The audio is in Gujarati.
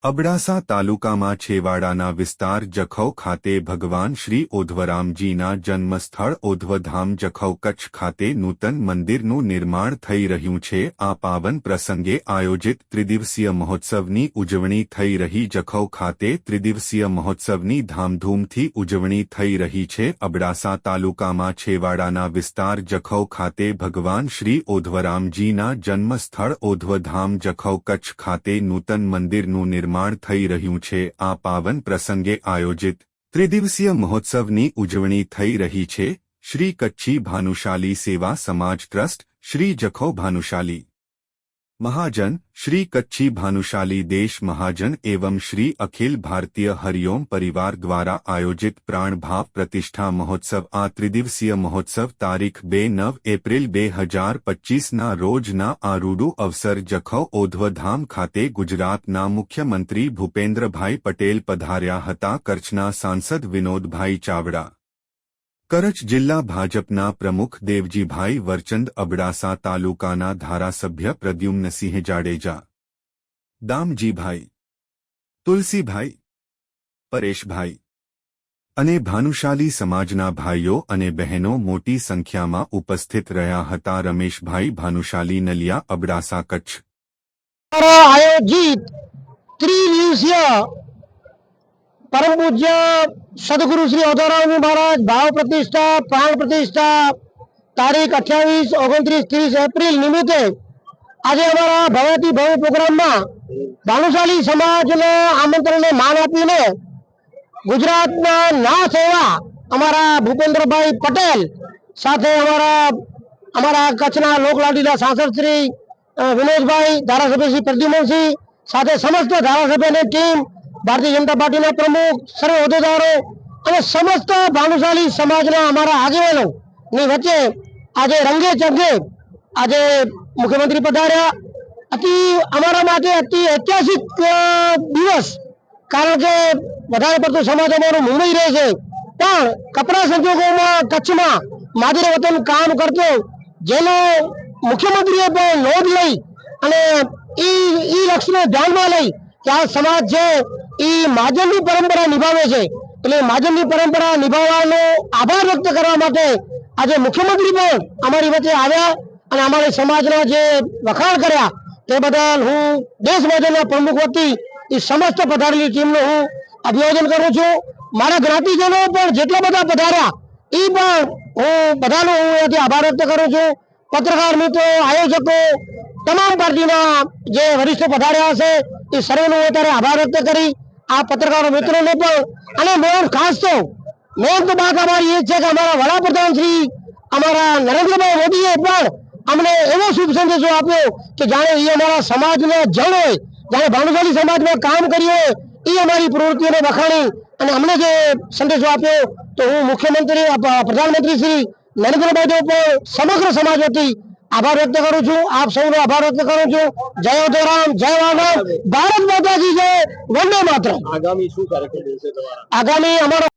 અબડાસા તાલુકામાં છેવાડાના વિસ્તાર જખૌ ખાતે ભગવાન શ્રી ઓધવરામજીના જન્મસ્થળ ઓધવધામ જખૌ કચ્છ ખાતે નૂતન મંદિરનું નિર્માણ થઈ રહ્યું છે। આ પાવન પ્રસંગે આયોજિત ત્રિદિવસીય મહોત્સવની ઉજવણી થઈ રહી। જખૌ ખાતે ત્રિદિવસીય મહોત્સવની ધામધૂમથી ઉજવણી થઈ રહી છે। અબડાસા તાલુકામાં છેવાડાના વિસ્તાર જખૌ ખાતે ભગવાન શ્રી ઓધવરામજીના જન્મસ્થળ ઓધવધામ જખૌ કચ્છ ખાતે નૂતન મંદિરનું નિર્માણ થઈ રહ્યું છે। આ પાવન પ્રસંગે આયોજિત ત્રિદિવસીય મહોત્સવની ઉજવણી થઈ રહી છે। શ્રી કચ્છી ભાનુશાલી સેવા સમાજ ટ્રસ્ટ, શ્રી જખૌ ભાનુશાલી महाजन, श्री कच्छी भानुशाली देश महाजन एवं श्री अखिल भारतीय हरिओम परिवार द्वारा आयोजित प्राण भाव प्रतिष्ठा महोत्सव आ त्रिदिवसीय महोत्सव तारीख 2-9 एप्रिल 2025 ना रोज ना आरूडू अवसर जखौ ओधवधाम खाते गुजरातना मुख्यमंत्री भूपेन्द्रभाई पटेल पधार्या हता। कच्छना सांसद विनोदभाई चावड़ा, कच्छ जिल्ला भाजपना प्रमुख देवजीभाई वरचंद, अबडासा तालुकाना धारासभ्य प्रद्युम्नसिंह जाडेजा, दामजीभाई, तुलसीभाई, परेशभाई अने भानुशाली समाजना भाईओ अने बहनों मोटी संख्यामां उपस्थित रह्या हता। रमेशभाई भानुशाली, नलिया, अबडासा, कच्छ। आयोजित त्रिदिवसीय परम पूज्य सदगुरु श्री ओधवरामजी महाराज भाव प्रतिष्ठा प्राण प्रतिष्ठा तारीख 28, 29, 30 एप्रिल निमित्ते आज अमरा भव्यती भव्य प्रोग्राम में भानुशाली समाज ने आमंत्रण ने मान आपीने गुजरात नाथ एवा अमरा भूपेन्द्रभाई पटेल साथे अमरा कच्छना लोकलाडीला सांसद श्री विनोदभाई, धारासभ्य श्री प्रद्युम्नसिंह साथे समस्त धारासभ्य ने टीम, भारतीय जनता पार्टी प्रमुख, सर्व होद्देदारों और समस्त भानुशाली समाजना अमरा आगेवानों ની વચ્ચે આજે રંગે ચંગે આજે મુખ્યમંત્રી પધાર્યા। અમારા માટે અતિ ઐતિહાસિક દિવસ, કારણ કે વધારે પડતો સમાજ અમારો મુંબઈ રહે છે, પણ કપરા સંજોગોમાં કચ્છમાં માદરે વતન કામ કરતો જેનો મુખ્યમંત્રીએ પણ નોંધ લઈ અને ઈ લક્ષ્યને ધ્યાનમાં લઈ કે આ સમાજ છે એ મહાજનની પરંપરા નિભાવે છે, એટલે મહાજનની પરંપરા નિભાવવાનો આભાર વ્યક્ત કરવા માટે આજે મુખ્યમંત્રી પણ અમારી વચ્ચે આવ્યા અને અમારી સમાજના જે વખાણ કર્યા તે બદલ હું દેશ મહાજનના પ્રમુખ વતી એ સમસ્ત પધારેલી ટીમનો હું અભિવાદન કરું છું। મારા જ્ઞાતિજનો પણ જેટલા બધા પધાર્યા એ પણ હું બધાનો હું અહીંયાથી આભાર વ્યક્ત કરું છું। પત્રકાર મિત્રો, આયોજકો, તમામ પાર્ટીના જે વરિષ્ઠો પધાર્યા હશે એ સર્વેનો અત્યારે આભાર વ્યક્ત કરી આ પત્રકારો મિત્રોને પણ અને મેન ખાસ તો મેન તો બાત અમારી એ છે કે અમારા વડાપ્રધાન શ્રી અમારા નરેન્દ્રભાઈ મોદીએ પણ અમને એવો શુભ સંદેશો આપ્યો કે જાણે એ અમારા સમાજના જણ હોય, જાણે ભાનુશાલી સમાજમાં કામ કર્યું હોય એ અમારી પ્રવૃત્તિઓને વખાણી અને અમને જે સંદેશો આપ્યો તો હું મુખ્યમંત્રી પ્રધાનમંત્રી શ્રી નરેન્દ્રભાઈનો પણ સમગ્ર સમાજ વતી आभार व्यक्त करू छू। आप सबनो आभार व्यक्त करू छू। जय ओधवराम, जय वागम, भारत माता की जय, वंदे मातरम। आगामी शू कार्यक्रम है? आगामी अमरो